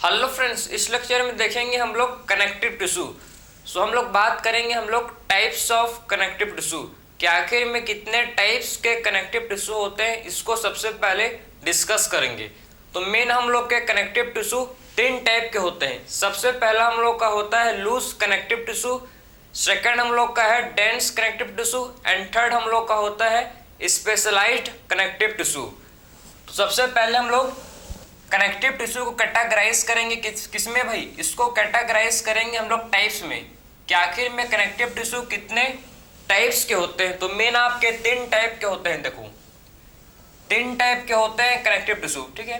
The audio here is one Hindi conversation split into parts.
हेलो फ्रेंड्स, इस लेक्चर में देखेंगे हम लोग कनेक्टिव टिश्यू। हम लोग बात करेंगे हम लोग टाइप्स ऑफ कनेक्टिव टिश्यू कि आखिर में कितने टाइप्स के कनेक्टिव टिश्यू होते हैं, इसको सबसे पहले डिस्कस करेंगे। तो मेन हम लोग के कनेक्टिव टिश्यू तीन टाइप के होते हैं। सबसे पहला हम लोग का होता है लूज कनेक्टिव टिश्यू, सेकंड हम लोग का है dense connective tissue and third हम लोग का होता है स्पेशलाइज्ड कनेक्टिव टिश्यू। तो सबसे पहले हम लोग कनेक्टिव टिश्यू को कैटेगराइज करेंगे किसमें भाई, इसको कैटेगराइज करेंगे हम लोग टाइप्स में कि आखिर में कनेक्टिव टिश्यू कितने टाइप्स के होते हैं। तो मेन आपके तीन टाइप के होते हैं। देखो तीन टाइप के होते हैं कनेक्टिव टिश्यू, ठीक है।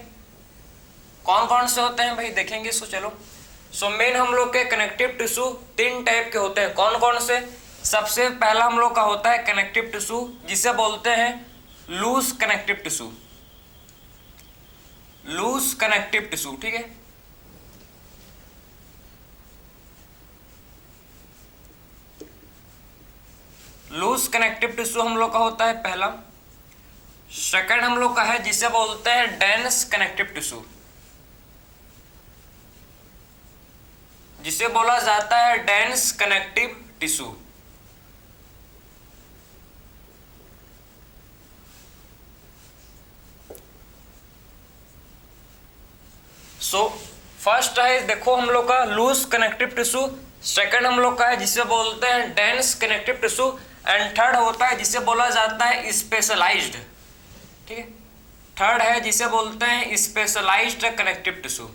कौन कौन से होते हैं भाई देखेंगे इसको, चलो। मेन हम लोग के कनेक्टिव टिश्यू तीन टाइप के होते हैं। कौन कौन से? सबसे पहला हम लोग का होता है कनेक्टिव टिश्यू जिसे बोलते हैं loose connective tissue, loose connective tissue, ठीक है। लूज कनेक्टिव टिश्यू हम लोग का होता है पहला। सेकंड हम लोग का है जिसे बोलते हैं डेंस कनेक्टिव टिश्यू, जिसे बोला जाता है डेंस कनेक्टिव टिश्यू। फर्स्ट है देखो हम लोग का लूज कनेक्टिव टिश्यू, सेकंड हम लोग का है जिसे बोलते हैं dense connective tissue and third होता है जिसे बोला जाता है स्पेशलाइज्ड, ठीक है। थर्ड है जिसे बोलते हैं specialised connective tissue,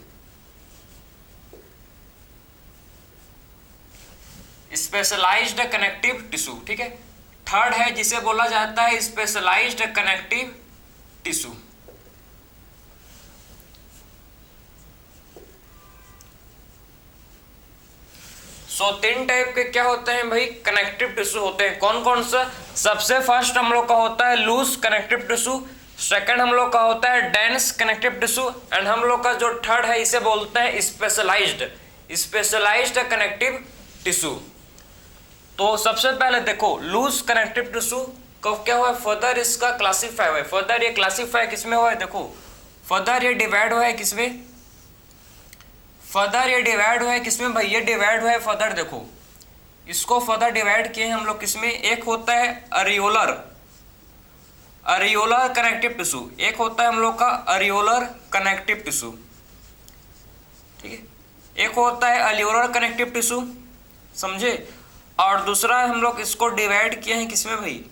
specialised connective tissue, ठीक है। थर्ड है जिसे बोला जाता है स्पेशलाइज्ड कनेक्टिव टिश्यू। तीन टाइप के क्या होते हैं भाई कनेक्टिव टिश्यू होते हैं। कौन कौन सा? सबसे फर्स्ट हम लोग का होता है लूज कनेक्टिव टिश्यू, सेकंड हम लोग का होता है डेंस कनेक्टिव टिश्यू एंड हम लोग का जो थर्ड है इसे बोलते हैं स्पेशलाइज्ड कनेक्टिव टिश्यू। तो सबसे पहले देखो लूज कनेक्टिव टिश्यू को क्या हुआ है, फर्दर इसका क्लासीफाई हुआ है। फर्दर ये क्लासीफाई किसमें हुआ है, देखो फर्दर ये डिवाइड हुआ है किसमें, फर्दर ये डिवाइड हुआ है किसमें भाई, ये डिवाइड हुआ है फर्दर। देखो इसको फर्दर डिवाइड किए हम लोग किसमें, एक होता है अरियोलर कनेक्टिव टिश्यू, एक होता है हम लोग का अरियोलर कनेक्टिव टिश्यू, ठीक है। एक होता है अलियोलर कनेक्टिव टिश्यू, समझे। और दूसरा हम लोग इसको डिवाइड किए हैं किसमें भाई,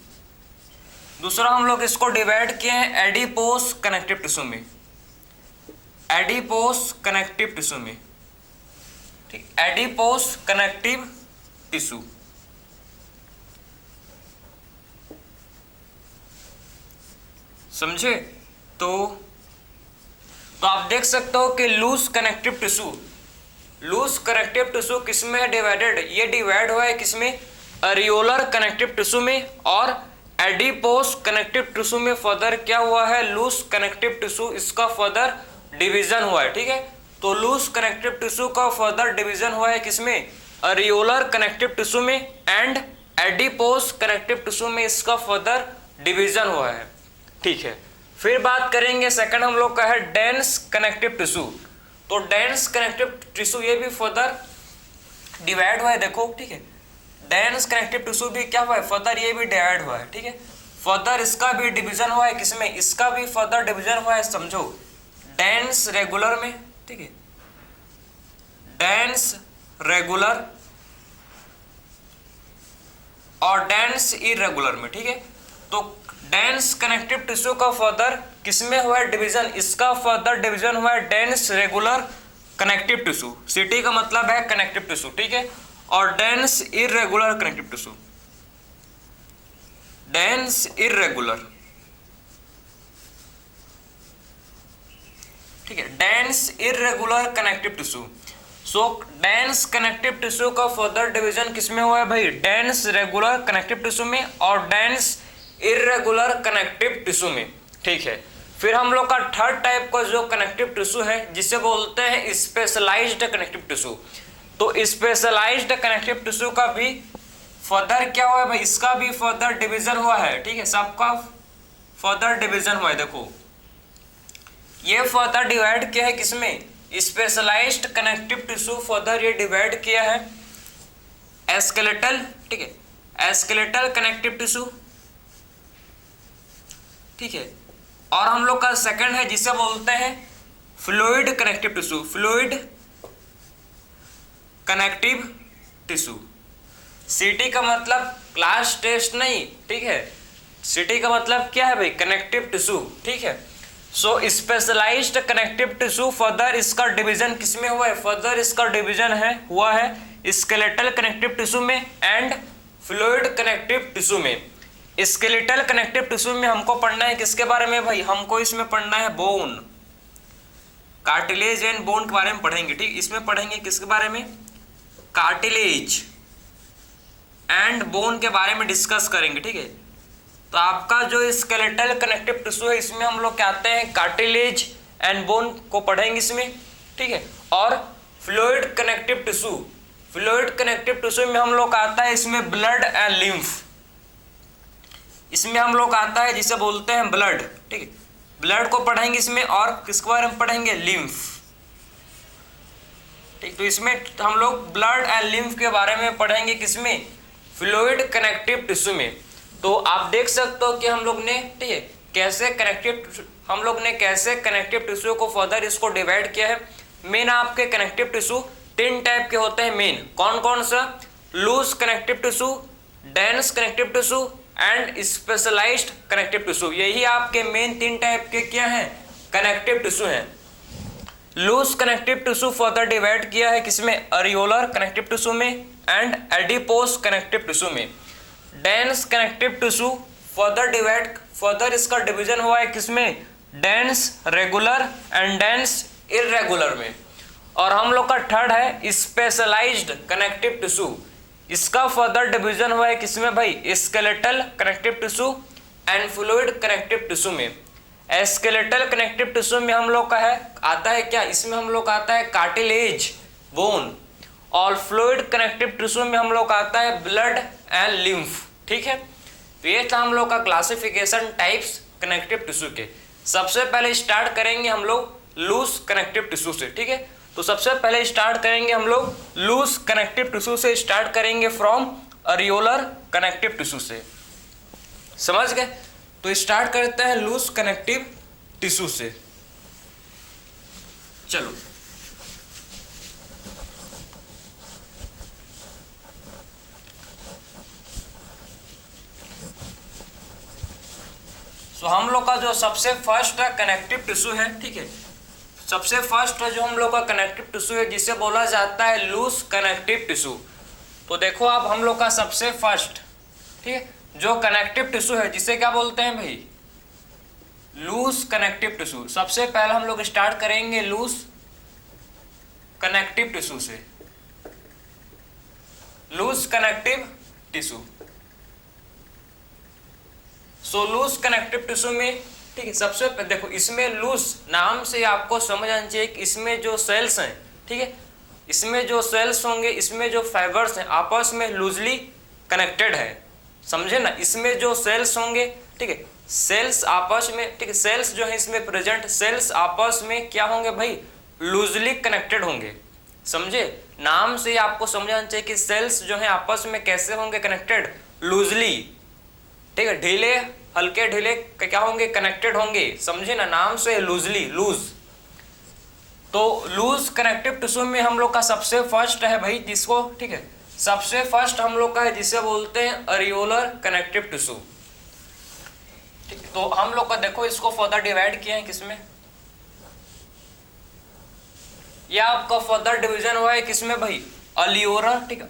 दूसरा हम लोग इसको डिवाइड किए हैं एडिपोस कनेक्टिव टिश्यू में, एडिपोस कनेक्टिव टिश्यू में, ठीक। एडिपोस कनेक्टिव टिश्यू, समझे। तो आप देख सकते हो कि लूज कनेक्टिव टिश्यू किसमें है डिवाइडेड, ये डिवाइड हुआ है किसमें, अरियोलर कनेक्टिव टिश्यू में और एडिपोस कनेक्टिव टिश्यू में। फर्दर क्या हुआ है, लूज कनेक्टिव टिश्यू इसका फर्दर डिवीजन हुआ है, ठीक है। तो लूज कनेक्टिव टिश्यू का फर्दर डिवीजन हुआ है किसमें, अरियोलर कनेक्टिव टिश्यू में एंड एडिपोस कनेक्टिव टिश्यू में इसका फर्दर डिवीजन हुआ है, ठीक है। फिर बात करेंगे सेकंड हम लोग का है डेंस कनेक्टिव टिश्यू। तो डेंस कनेक्टिव टिश्यू ये भी फर्दर डिवाइड हुआ है, देखो, ठीक है। डेंस कनेक्टिव टिश्यू भी क्या हुआ है, फर्दर ये भी डिवाइड हुआ है, ठीक है। फर्दर इसका भी डिवीजन हुआ है किसमें, इसका भी फर्दर डिवीजन हुआ है, समझो, डेंस रेगुलर में, ठीक है। डेंस रेगुलर और डेंस इरेगुलर में, ठीक है। तो डेंस कनेक्टिव टिश्यू का फर्दर किसमें हुआ है डिवीजन, इसका फर्दर डिवीजन हुआ है dense regular connective tissue, city का मतलब है कनेक्टिव टिश्यू, ठीक है। और dense irregular connective tissue, dense irregular, ठीक है, dense irregular connective tissue. Dense connective tissue का फर्दर डिवीजन किसमें हुआ है भाई, डेंस रेगुलर कनेक्टिव टिश्यू में और डेंस इरेगुलर कनेक्टिव टिश्यू में, ठीक है। फिर हम लोग का थर्ड टाइप का जो कनेक्टिव टिश्यू है जिसे बोलते हैं स्पेशलाइज्ड कनेक्टिव टिश्यू। तो स्पेशलाइज्ड कनेक्टिव टिश्यू का भी फर्दर क्या हुआ है भाई, इसका भी फर्दर डिवीजन हुआ है, ठीक है। सबका फर्दर डिवीजन हुआ है, देखो ये फर्दर डिवाइड किया है किसमें, स्पेशलाइज्ड कनेक्टिव टिश्यू फर्दर ये डिवाइड किया है स्केलेटल, ठीक है, स्केलेटल कनेक्टिव टिश्यू, ठीक है, और हम लोग का सेकंड है जिसे बोलते हैं fluid connective tissue, fluid connective tissue. सीटी का मतलब क्लास टेस्ट नहीं, ठीक है, सीटी का मतलब क्या है भाई, कनेक्टिव टिश्यू, ठीक है। सो स्पेशलाइज्ड कनेक्टिव टिश्यू फर्दर इसका डिवीजन किसमें हुआ है, फर्दर इसका डिवीजन हुआ है स्केलेटल कनेक्टिव टिश्यू में एंड फ्लूइड कनेक्टिव टिश्यू में। स्केलेटल कनेक्टिव टिश्यू में हमको पढ़ना है किसके बारे में भाई, हमको इसमें पढ़ना है बोन, कार्टिलेज एंड बोन के बारे में पढ़ेंगे, ठीक। इसमें पढ़ेंगे किसके बारे में, कार्टिलेज एंड बोन के बारे में डिस्कस करेंगे, ठीक है। तो आपका जो स्केलेटल कनेक्टिव टिश्यू है इसमें हम लोग क्या आते हैं, कार्टिलेज एंड बोन को पढ़ेंगे इसमें, ठीक है। और fluid connective tissue, fluid connective tissue में हम लोग आता है इसमें ब्लड एंड लिम्फ, इसमें हम लोग आता है जिसे बोलते हैं ब्लड, ठीक है, ब्लड को पढ़ेंगे इसमें, और किसके बारे में पढ़ेंगे, लिम्फ, ठीक। तो इसमें हम लोग ब्लड एंड लिम्फ के बारे में पढ़ेंगे किसमें, फ्लूइड कनेक्टिव टिश्यू में। तो आप देख सकते हो कि हम लोग ने, ठीक है, कैसे कनेक्टिव टिश्यू को फर्दर इसको डिवाइड किया है। मेन आपके कनेक्टिव टिश्यू 3 टाइप के होते हैं मेन, कौन कौन सा, loose connective tissue, dense connective tissue and specialised connective tissue. यही आपके मेन 3 टाइप के क्या हैं, कनेक्टिव टिश्यू हैं। Loose connective tissue further divide किया है किसमें, अरियोलर कनेक्टिव टिश्यू में एंड एडिपोस कनेक्टिव टिश्यू में। डेंस कनेक्टिव टिश्यू फर्दर इसका डिवीजन हुआ है किसमें, dense regular and dense irregular में। और हम लोग का थर्ड है स्पेशलाइज्ड कनेक्टिव टिश्यू, इसका फर्दर डिवीजन हुआ है किसमें भाई, skeletal connective tissue and fluid connective tissue में। स्केलेटल कनेक्टिव टिश्यू में हम लोग का आता है क्या, इसमें हम लोग का आता है कार्टिलेज, बोन, और फ्लूइड कनेक्टिव टिश्यू में हम लोग का आता है ब्लड एंड लिम्फ, ठीक है। तो ये था हम लोग का क्लासिफिकेशन टाइप्स कनेक्टिव टिश्यू के। सबसे पहले स्टार्ट करेंगे हम लोग लूज कनेक्टिव टिश्यू से, ठीक है। तो सबसे पहले स्टार्ट करेंगे हम लोग लूज कनेक्टिव टिश्यू से, स्टार्ट करेंगे फ्रॉम अरियोलर कनेक्टिव टिश्यू से, समझ गए। तो स्टार्ट करते हैं लूज कनेक्टिव टिश्यू से, चलो। तो हम लोग का जो सबसे फर्स्ट कनेक्टिव टिश्यू है, ठीक है, सबसे फर्स्ट जो हम लोग का कनेक्टिव टिश्यू है जिसे बोला जाता है लूज कनेक्टिव टिश्यू। तो देखो आप हम लोग का सबसे फर्स्ट, ठीक है, जो कनेक्टिव टिश्यू है जिसे क्या बोलते हैं भाई, लूज कनेक्टिव टिश्यू। सबसे पहले हम लोग स्टार्ट करेंगे लूज कनेक्टिव टिश्यू से, लूज कनेक्टिव टिश्यू। सो लूज कनेक्टिव टिश्यू में, ठीक है, सबसे देखो इसमें लूज नाम से आपको समझ आना चाहिए कि इसमें जो सेल्स हैं, ठीक है, इसमें जो सेल्स होंगे, इसमें जो फाइबर्स हैं आपस में लूजली कनेक्टेड है, समझे ना। इसमें जो सेल्स होंगे, ठीक है, सेल्स आपस में, ठीक है, सेल्स जो है इसमें प्रेजेंट सेल्स आपस में क्या होंगे भाई, लूजली कनेक्टेड होंगे, समझे। नाम से आपको समझ आना चाहिए कि सेल्स जो है आपस में कैसे होंगे कनेक्टेड, लूजली, ठीक है, ढीले हल्के ढीले क्या होंगे, कनेक्टेड होंगे, समझे ना, नाम से लूजली, लूज। तो लूज कनेक्टिव टिश्यू में हम लोग का सबसे फर्स्ट है भाई जिसको, ठीक है, सबसे फर्स्ट हम लोग का है जिसे बोलते हैं अरियोलर कनेक्टिव टिश्यू, ठीक है। तो हम लोग का देखो इसको फर्दर डिवाइड किया है किसमें, यह आपका फर्दर डिवीजन हुआ है किसमें भाई, अलियोलर, ठीक है,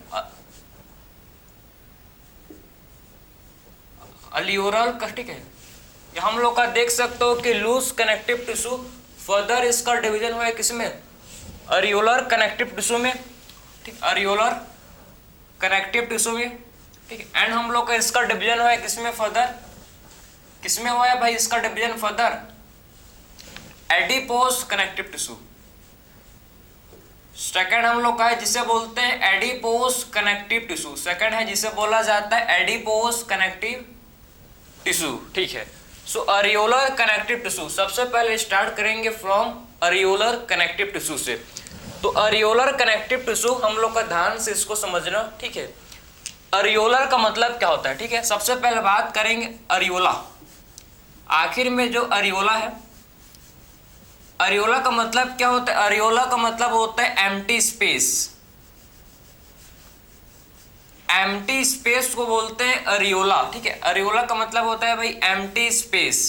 अलियोरल का, ठीक है। हम लोग का देख सकते हो कि लूज कनेक्टिव टिश्यू फर्दर इसका डिवीजन हुआ है किसमें, अरियोलर कनेक्टिव टिश्यू में, ठीक, अरियोलर कनेक्टिव टिश्यू में, ठीक है। एंड हम लोग का इसका डिवीजन हुआ है किसमें, फर्दर किसमें हुआ है भाई इसका division, further adipose connective tissue. Second हम लोग का है जिसे बोलते हैं एडिपोस कनेक्टिव टिश्यू, सेकंड है जिसे बोला जाता है एडिपोस कनेक्टिव टिश्यू, ठीक है। सो अरियोलर कनेक्टिव टिश्यू सबसे पहले स्टार्ट करेंगे फ्रॉम अरियोलर कनेक्टिव टिश्यू से। तो अरियोलर कनेक्टिव टिश्यू हम लोग का ध्यान से इसको समझना, ठीक है। अरियोलर का मतलब क्या होता है, ठीक है। सबसे पहले बात करेंगे अरियोला। आखिर में जो अरियोला है, अरियोला का मतलब क्या होता है? अरियोला का मतलब होता है एम्प्टी स्पेस। एम्प्टी स्पेस को बोलते हैं अरियोला, ठीक है। अरियोला का मतलब होता है भाई एम्प्टी स्पेस।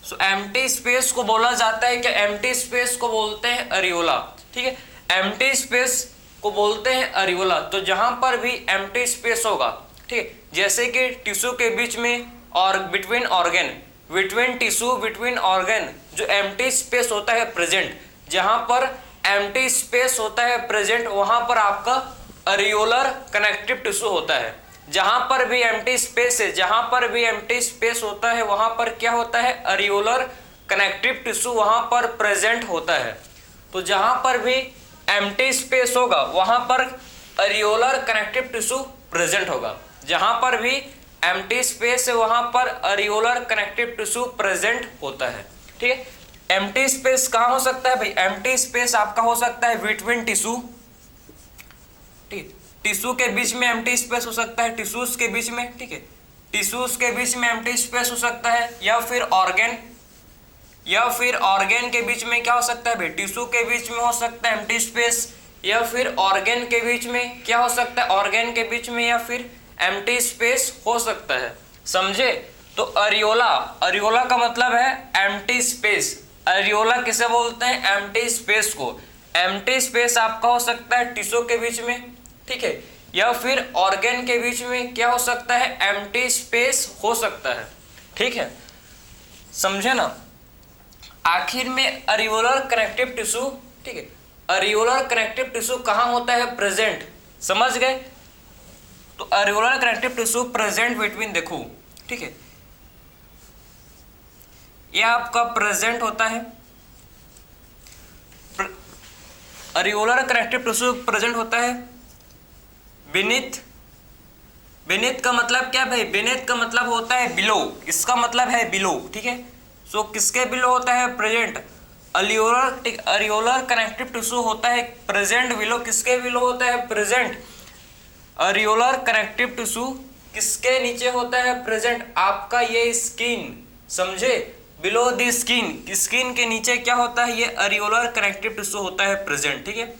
सो एम्प्टी स्पेस को बोला जाता है कि एम्प्टी स्पेस को बोलते हैं अरियोला, ठीक है। एम्प्टी स्पेस को बोलते हैं अरियोला। तो जहां पर भी एम्प्टी स्पेस होगा, ठीक है, जैसे कि टिश्यू के बीच में और between organ, between tissue between organ जो एम्प्टी स्पेस होता है प्रेजेंट, जहां पर एम्प्टी स्पेस होता है प्रेजेंट, वहां पर आपका अरियोलर कनेक्टिव टिश्यू होता है। जहां पर भी एम्प्टी स्पेस है, जहां पर भी एम्प्टी स्पेस होता है, वहां पर क्या होता है? अरियोलर कनेक्टिव टिश्यू वहां पर प्रेजेंट होता है। तो जहां पर भी एम्प्टी स्पेस होगा वहां पर अरियोलर कनेक्टिव टिश्यू प्रेजेंट होगा। जहां पर भी एम्प्टी स्पेस है वहां पर अरियोलर कनेक्टिव टिश्यू प्रेजेंट होता है, ठीक है। एम्प्टी स्पेस कहां हो सकता है भाई? एम्प्टी स्पेस आपका हो सकता है बिटवीन टिश्यू, ठीक, टिश्यू के बीच में एम्प्टी स्पेस हो सकता है, टिश्यूज के बीच में, ठीक है, टिश्यूज के बीच में एम्प्टी स्पेस हो सकता है, या फिर ऑर्गन, या फिर ऑर्गन के बीच में क्या हो सकता है भाई? टिश्यू के बीच में हो सकता है एम्प्टी स्पेस, या फिर ऑर्गन के बीच में क्या हो सकता है? ऑर्गन के बीच में या फिर एम्प्टी स्पेस हो सकता है, समझे। तो अरियोला, अरियोला का मतलब है एम्प्टी स्पेस। अरियोला किसे बोलते हैं? एम्प्टी स्पेस को। एम्प्टी स्पेस आपका हो सकता है टिश्यू के बीच में, ठीक है, या फिर ऑर्गन के बीच में क्या हो सकता है? एम्प्टी स्पेस हो सकता है, ठीक है, समझे ना। आखिर में अरियोलर कनेक्टिव टिश्यू, ठीक है, अरियोलर कनेक्टिव टिश्यू कहां होता है? प्रेजेंट, समझ गए। तो areolar connective tissue present between, देखो, ठीक है, यह आपका प्रेजेंट होता है। अरियोलर कनेक्टिव टिश्यू प्रेजेंट होता है बीनीथ। बीनीथ का मतलब क्या भाई? बीनीथ का मतलब होता है बिलो, इसका मतलब है बिलो, ठीक है। सो किसके बिलो होता है? प्रेजेंट। अरियोलर, ठीक, अरियोलर कनेक्टिव टिश्यू होता है प्रेजेंट बिलो, किसके बिलो होता है? प्रेजेंट। अरियोलर कनेक्टिव टिश्यू किसके नीचे होता है? प्रेजेंट। आपका ये स्किन, समझे, बिलो द स्किन, स्किन के नीचे क्या होता है? ये अरियोलर कनेक्टिव टिश्यू होता है प्रेजेंट, ठीक है।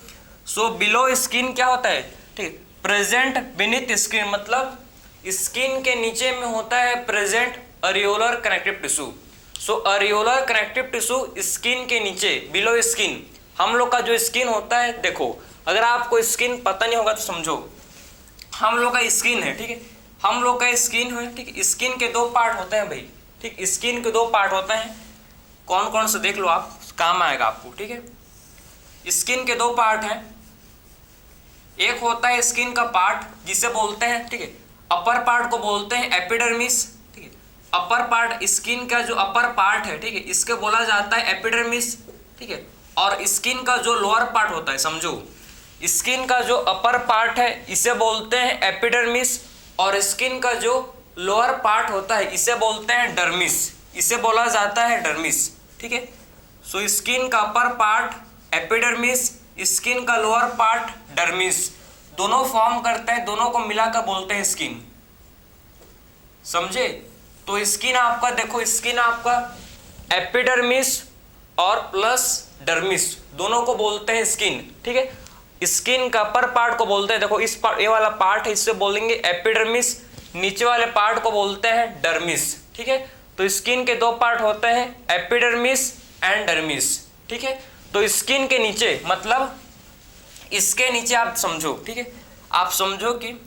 सो बिलो स्किन क्या होता है? ठीक, प्रेजेंट बीनीथ स्किन, मतलब स्किन के नीचे में होता है प्रेजेंट अरियोलर कनेक्टिव टिश्यू। सो अरियोलर कनेक्टिव टिश्यू स्किन के नीचे, बिलो स्किन। हम लोग का जो स्किन होता है, देखो, अगर आपको स्किन पता नहीं होगा तो समझो, हम लोग का स्किन है, ठीक है, हम लोग का स्किन है, ठीक है। स्किन के दो पार्ट होते हैं भाई, ठीक, स्किन के दो पार्ट होते हैं। कौन कौन से देख लो आप, काम आएगा आपको, ठीक है। स्किन के दो पार्ट हैं। एक होता है स्किन का पार्ट जिसे बोलते हैं, ठीक है, अपर पार्ट को बोलते हैं एपिडर्मिस, ठीक है। अपर पार्ट, स्किन का जो अपर पार्ट है, ठीक है, इसके बोला जाता है एपिडर्मिस, ठीक है। और स्किन का जो लोअर पार्ट होता है, समझो, स्किन का जो अपर पार्ट है इसे बोलते हैं एपिडर्मिस, और स्किन का जो लोअर पार्ट होता है इसे बोलते हैं डर्मिस, इसे बोला जाता है डर्मिस, ठीक है। सो स्किन का अपर पार्ट एपिडर्मिस, स्किन का लोअर पार्ट डर्मिस, दोनों फॉर्म करते हैं, दोनों को मिलाकर बोलते हैं स्किन, समझे। तो स्किन आपका, देखो, स्किन आपका एपिडर्मिस और प्लस डर्मिस दोनों को बोलते हैं स्किन, ठीक है। स्किन का अपर पार्ट को बोलते हैं, देखो, इस पार्ट, ये वाला पार्ट है, इससे बोलेंगे एपिडर्मिस, नीचे वाले पार्ट को बोलते हैं डर्मिस, ठीक है। तो स्किन के दो पार्ट होते हैं, एपिडर्मिस एंड डर्मिस, ठीक है। तो स्किन के नीचे, मतलब इसके नीचे आप समझो, ठीक है, आप समझो कि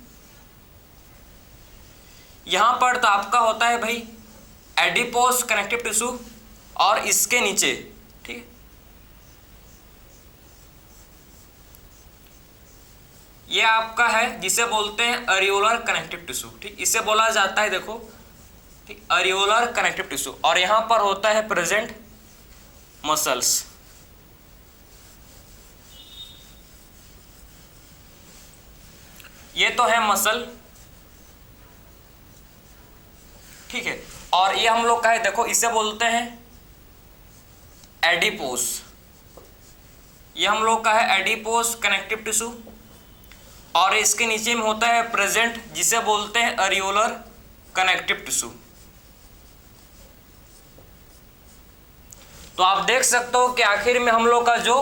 यहां पर तो आपका होता है भाई एडिपोस कनेक्टिव टिश्यू, और इसके नीचे, ठीक है, ये आपका है जिसे बोलते हैं अरियोलर कनेक्टिव टिश्यू, ठीक, इसे बोला जाता है, देखो, ठीक, अरियोलर कनेक्टिव टिश्यू। और यहां पर होता है प्रेजेंट मसल्स, ये तो है मसल, ठीक है। और ये हम लोग का है, देखो, इसे बोलते हैं एडिपोस, ये हम लोग का है एडिपोज कनेक्टिव टिश्यू, और इसके नीचे में होता है प्रेजेंट, जिसे बोलते हैं अरियोलर कनेक्टिव टिश्यू। तो आप देख सकते हो कि आखिर में हम लोग का जो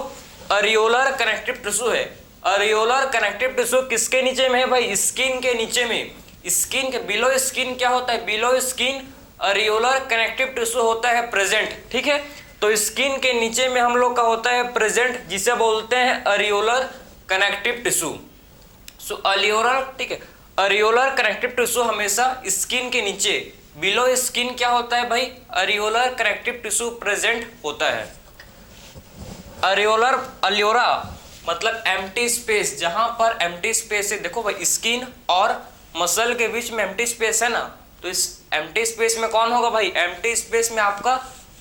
अरियोलर कनेक्टिव टिश्यू है, अरियोलर कनेक्टिव टिश्यू किसके नीचे में है भाई? स्किन के नीचे में। स्किन के बिलो स्किन क्या होता है? Below skin areolar connective tissue होता है प्रेजेंट, ठीक है। तो स्किन के नीचे में हम लोग का होता है प्रेजेंट, जिसे बोलते हैं अरियोलर कनेक्टिव टिश्यू। सो अरियोलर, ठीक है, अरियोलर कनेक्टिव टिश्यू हमेशा स्किन के नीचे, बिलो स्किन क्या होता है भाई? अरियोलर कनेक्टिव टिश्यू प्रेजेंट होता है। अरियोलर, अलियोरा मतलब एम्प्टी स्पेस, जहां पर एम्प्टी स्पेस है। देखो भाई, स्किन और मसल के बीच में एम्प्टी स्पेस है ना, तो इस एम्प्टी स्पेस में कौन होगा भाई? एम्प्टी स्पेस में आपका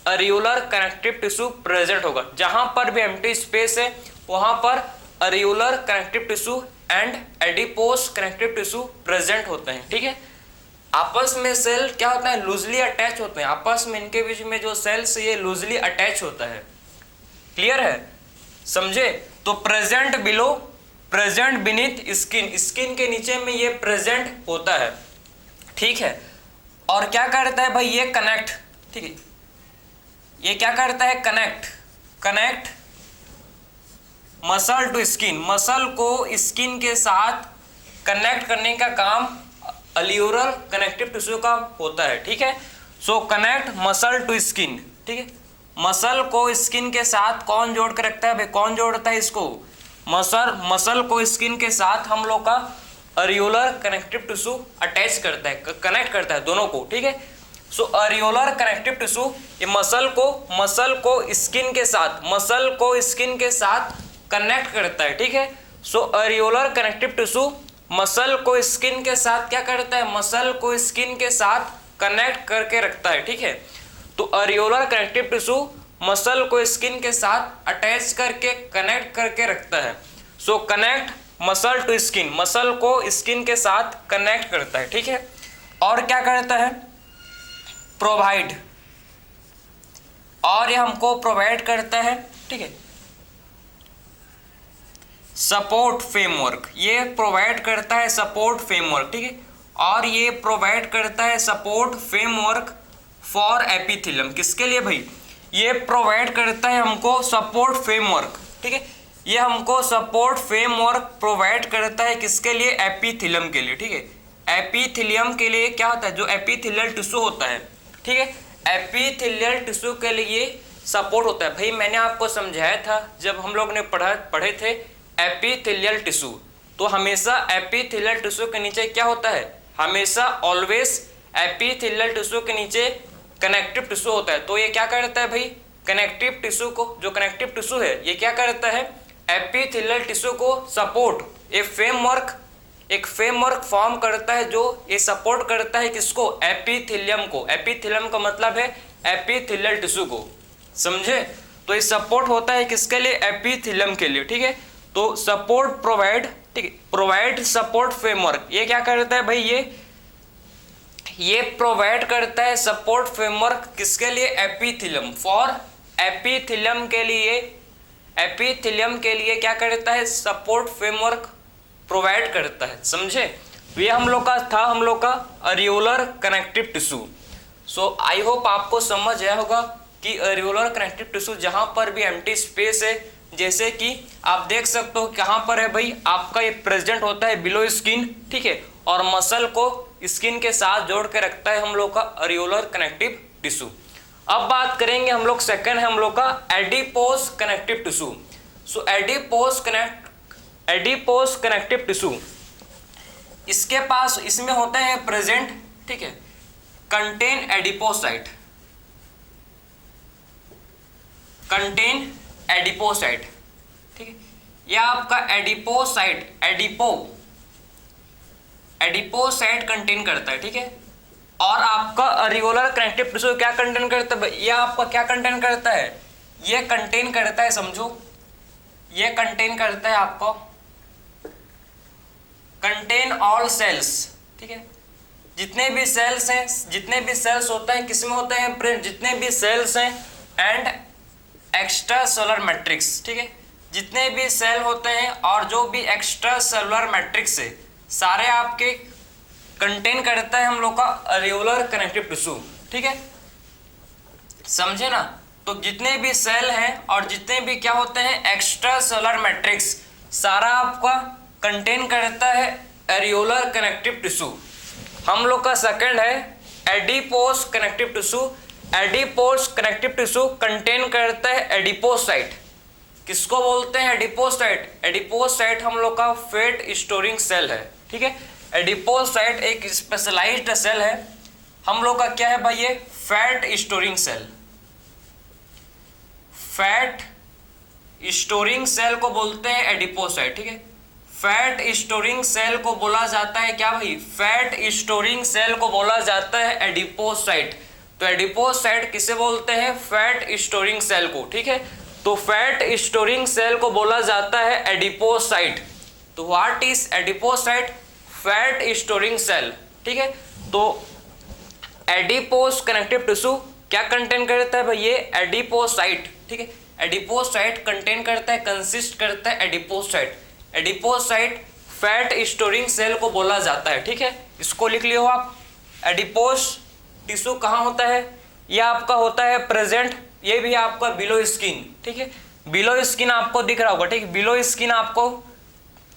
अरियोलर कनेक्टिव टिश्यू प्रेजेंट होगा। जहां पर भी एम्प्टी स्पेस है वहां पर areolar connective tissue and adipose connective tissue present होते हैं, ठीक है। आपस में सेल क्या होता है? लूजली अटैच होते हैं। आपस में इनके बीच में जो सेल्स ये लूजली अटैच होता है। क्लियर है? समझे? तो present below, present beneath skin, skin के नीचे में ये प्रेजेंट होता है, ठीक है। और क्या करता है भाई? ये कनेक्ट, ठीक है, ये क्या करता है? Connect, connect muscle to skin, muscle को स्किन के साथ कनेक्ट करने का काम अलियोलर कनेक्टिव टिश्यू का होता है, ठीक है। So connect muscle to skin, ठीक है। मसल को स्किन के साथ कौन जोड़ के रखता है भाई? कौन जोड़ता है इसको? मसल को स्किन के साथ हम लोग का अरियोलर कनेक्टिव टिश्यू अटैच करता है, कनेक्ट करता है दोनों को, ठीक है। सो अरियोलर कनेक्टिव टिश्यू ये मसल को स्किन के साथ, मसल को स्किन के साथ कनेक्ट करता है, ठीक है। सो अरियोलर कनेक्टिव टिश्यू मसल को स्किन के साथ क्या करता है? मसल को स्किन के साथ कनेक्ट करके रखता है, ठीक है। तो अरियोलर कनेक्टिव टिश्यू मसल को स्किन के साथ अटैच करके कनेक्ट करके रखता है। So connect muscle to skin, muscle को स्किन के साथ कनेक्ट करता है, ठीक है। और क्या करता है? प्रोवाइड, और ये हमको प्रोवाइड करता है, ठीक है, सपोर्ट फ्रेमवर्क। ये प्रोवाइड करता है सपोर्ट फ्रेमवर्क, ठीक है। और ये प्रोवाइड करता है सपोर्ट फ्रेमवर्क फॉर एपिथेलियम। किसके लिए भाई? ये प्रोवाइड करता है हमको सपोर्ट फ्रेमवर्क, ठीक है। ये हमको सपोर्ट फ्रेमवर्क प्रोवाइड करता है किसके लिए? एपिथेलियम के लिए, ठीक है। एपिथेलियम के लिए क्या होता है? जो एपिथेलियल टिश्यू होता है, ठीक है, एपिथेलियल टिश्यू के लिए सपोर्ट होता है। भाई मैंने आपको समझाया था जब हम लोग ने पढ़े थे एपिथेलियल टिश्यू, तो हमेशा एपिथेलियल टिश्यू के नीचे क्या होता है? हमेशा ऑलवेज एपिथेलियल टिश्यू के नीचे कनेक्टिव टिश्यू होता है। तो ये क्या करता है भाई? कनेक्टिव टिश्यू को, जो कनेक्टिव टिश्यू है ये क्या करता है? एपिथेलियल टिश्यू को सपोर्ट, एक फ्रेमवर्क फॉर्म करता है जो ये सपोर्ट करता है किसको? एपिथेलियम को। एपिथेलियम का मतलब है एपिथेलियल टिश्यू को, समझे? तो ये सपोर्ट होता है किसके लिए? एपिथेलियम के लिए, ठीक है। तो सपोर्ट प्रोवाइड, ठीक है, प्रोवाइड सपोर्ट फ्रेमवर्क, ये क्या करता है भाई? ये प्रोवाइड करता है सपोर्ट फ्रेमवर्क किसके लिए? एपिथेलियम, फॉर एपिथेलियम के लिए, एपिथेलियम के लिए क्या करता है? सपोर्ट फ्रेमवर्क प्रोवाइड करता है, समझे? ये हम लोग का था, हम लोग का areolar connective tissue. So I hope आपको समझ आया होगा कि अरियोलर कनेक्टिव टिश्यू जहां पर भी एम्प्टी स्पेस है, जैसे कि आप देख सकते हो कहां पर है भाई? आपका ये प्रेजेंट होता है बिलो स्किन, ठीक है, और मसल को स्किन के साथ जोड़ के रखता है हम लोग का अरियोलर कनेक्टिव टिश्यू। अब बात करेंगे हम लोग, सेकंड है हम लोग का एडिपोज कनेक्टिव टिश्यू। सो एडिपोज कनेक्टिव टिश्यू, इसके पास, इसमें होता है प्रेजेंट, ठीक है, कंटेन एडिपोसाइट, कंटेन एडिपोसाइट, ठीक है। यह आपका एडिपोसाइट, एडिपोसाइट कंटेन करता है, ठीक है। और आपका अरियोलर कनेक्टिव टिश्यू क्या कंटेन करता है? यह आपका क्या कंटेन करता है? ये कंटेन करता है, समझो, ये कंटेन करता है आपको, कंटेन ऑल सेल्स, ठीक है। जितने भी सेल्स हैं, जितने भी सेल्स होते हैं किसमें होते हैं? जितने भी सेल्स हैं एंड एक्स्ट्रा सेलुलर मैट्रिक्स, ठीक है, जितने भी सेल होते हैं और जो भी एक्स्ट्रा सेलुलर मैट्रिक्स है सारे आपके कंटेन करता है हम लोग का अरेयुलर कनेक्टिव टिश्यू, ठीक है, समझे ना। तो जितने भी सेल हैं और जितने भी क्या होते हैं एक्स्ट्रा सेलुलर मैट्रिक्स सारा आपका कंटेन करता है एरियोलर कनेक्टिव टिश्यू। हम लोग का सेकंड है adipose connective tissue. Adipose connective tissue contain करता है एडिपोसाइट। किसको बोलते हैं एडिपोसाइट? एडिपोसाइट हम लोग का फैट स्टोरिंग सेल है, ठीक है। एडिपोसाइट एक स्पेशलाइज्ड सेल है हम लोग का, क्या है भाई ये fat storing cell. Fat storing cell को बोलते हैं एडिपोसाइट, ठीक है। फैट स्टोरिंग सेल को बोला जाता है क्या भाई? फैट स्टोरिंग सेल को बोला जाता है एडिपोसाइट। तो एडिपोसाइट किसे बोलते हैं? फैट स्टोरिंग सेल को, ठीक है। तो फैट स्टोरिंग सेल को बोला जाता है एडिपोसाइट। तो what is adipocyte? Fat storing cell, ठीक है। तो एडिपोस कनेक्टिव टिश्यू क्या कंटेन करता है भाई? ये एडिपोसाइट, ठीक है। एडिपोसाइट कंटेन करता है, कंसिस्ट करता है adipocyte. Adipocyte fat storing cell को बोला जाता है, ठीक है। इसको लिख लियो आप। एडिपोस टिश्यू कहाँ होता है? ये आपका होता है प्रेजेंट, ये भी आपका बिलो स्किन, ठीक है। बिलो स्किन आपको दिख रहा होगा, ठीक है। बिलो स्किन आपको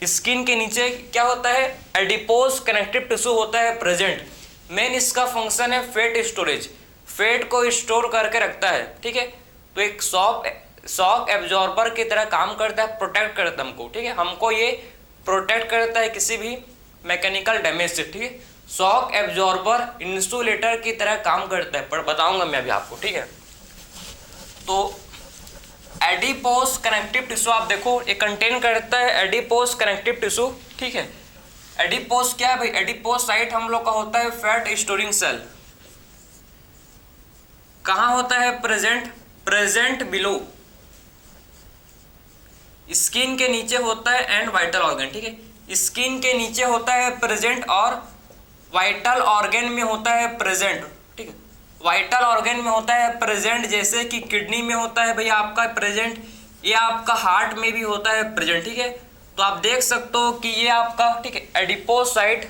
स्किन के नीचे क्या होता है? एडिपोस कनेक्टिव टिश्यू होता है प्रेजेंट। मेन इसका फंक्शन है फैट स्टोरेज, फैट को स्टोर करके रखता है, ठीक है। तो एक शॉक एब्जॉर्बर की तरह काम करता है, प्रोटेक्ट करता है हमको, ठीक है। हमको ये प्रोटेक्ट करता है किसी भी मैकेनिकल डैमेज से, ठीक है। शॉक एब्जॉर्बर इंसुलेटर की तरह काम करता है, पर बताऊंगा मैं अभी आपको, ठीक है। तो एडिपोस कनेक्टिव टिश्यू आप देखो ये कंटेन करता है एडिपोस कनेक्टिव टिश्यू, ठीक है। एडिपोस क्या है भाई? एडिपोसाइट हम लोग का होता है फैट स्टोरिंग सेल। कहाँ होता है? प्रेजेंट बिलो स्किन के नीचे होता है एंड वाइटल ऑर्गन, ठीक है। स्किन के नीचे होता है प्रेजेंट और वाइटल ऑर्गन में होता है प्रेजेंट, ठीक है। वाइटल ऑर्गन में होता है प्रेजेंट, जैसे कि किडनी में होता है भैया आपका प्रेजेंट, ये आपका हार्ट में भी होता है प्रेजेंट, ठीक है। तो आप देख सकते हो कि ये आपका, ठीक है, एडिपोसाइट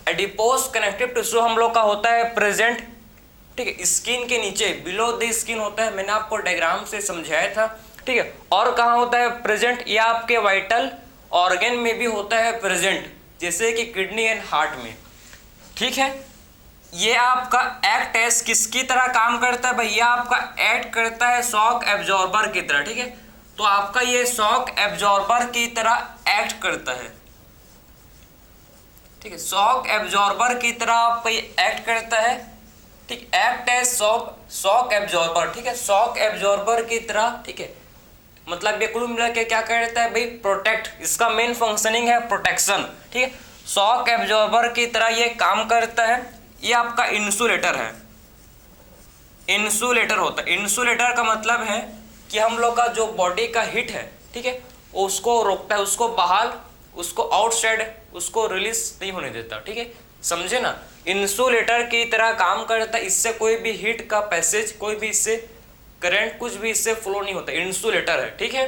एडिपोस कनेक्टिव टिश्यू हम लोग का होता है प्रेजेंट, ठीक है। स्किन के नीचे बिलो द स्किन होता है, मैंने आपको डायग्राम से समझाया था, ठीक है। और कहाँ होता है प्रेजेंट? ये आपके वाइटल ऑर्गन में भी होता है प्रेजेंट, जैसे कि किडनी एंड हार्ट में, ठीक है। ये आपका एक्ट एज किसकी तरह काम करता है भैया? आपका एक्ट करता है शॉक एब्जॉर्बर की तरह, ठीक है। तो आपका ये शॉक एब्जॉर्बर की तरह एक्ट करता है, ठीक है। शॉक एब्जॉर्बर की तरह आपका ये एक्ट करता है, ठीक। एक्ट एज शॉक एब्जॉर्बर, ठीक है, शॉक एब्जॉर्बर की तरह, ठीक है। मतलब ये कुल मिला के क्या करता है भाई? प्रोटेक्ट। इसका मेन फंक्शनिंग है प्रोटेक्शन, ठीक है। शॉक एब्जॉर्बर की तरह ये काम करता है। ये आपका इंसुलेटर है, इंसुलेटर होता है। इंसुलेटर का मतलब है कि हम लोग का जो बॉडी का हीट है, ठीक है, उसको रोकता है, उसको बाहर, उसको आउटसाइड, उसको रिलीज नहीं होने देता, ठीक है, समझे ना। इंसुलेटर की तरह काम करता है, इससे कोई भी हीट का पैसेज, कोई भी इससे करंट, कुछ भी इससे फ्लो नहीं होता। इंसुलेटर है, ठीक है,